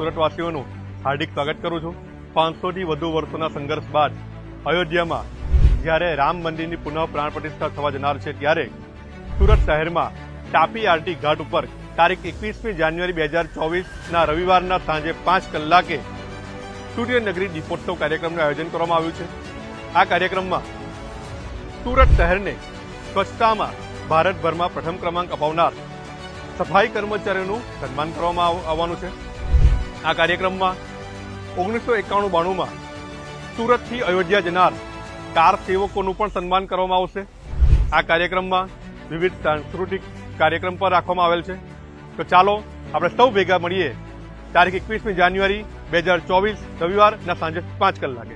સુરતવાસીઓનું હાર્દિક સ્વાગત કરું છું। 500થી વધુ વર્ષોના સંઘર્ષ બાદ અયોધ્યામાં જ્યારે રામ મંદિરની પુનઃ પ્રાણ પ્રતિષ્ઠા થવા જનાર છે ત્યારે સુરત શહેરમાં તાપી આરટી ઘાટ ઉપર તારીખ 21મી જાન્યુઆરી 2024ના રવિવારના સાંજે 5 કલાકે સૂર્યનગરી દીપોત્સવ કાર્યક્રમનું આયોજન કરવામાં આવ્યું છે। આ કાર્યક્રમમાં સુરત શહેરને સ્વચ્છતામાં ભારતભરમાં પ્રથમ ક્રમાંક અપાવનાર સફાઈ કર્મચારીઓનું સન્માન કરવામાં આવવાનું છે। આ કાર્યક્રમમાં 1991-92માં સુરતથી અયોધ્યા જનાર કાર સેવકોનું પણ સન્માન કરવામાં આવશે। આ કાર્યક્રમમાં વિવિધ સાંસ્કૃતિક કાર્યક્રમ પણ રાખવામાં આવેલ છે। તો ચાલો આપણે સૌ ભેગા મળીએ તારીખ 21મી જાન્યુઆરી 2024 રવિવારના સાંજે 5 કલાકે।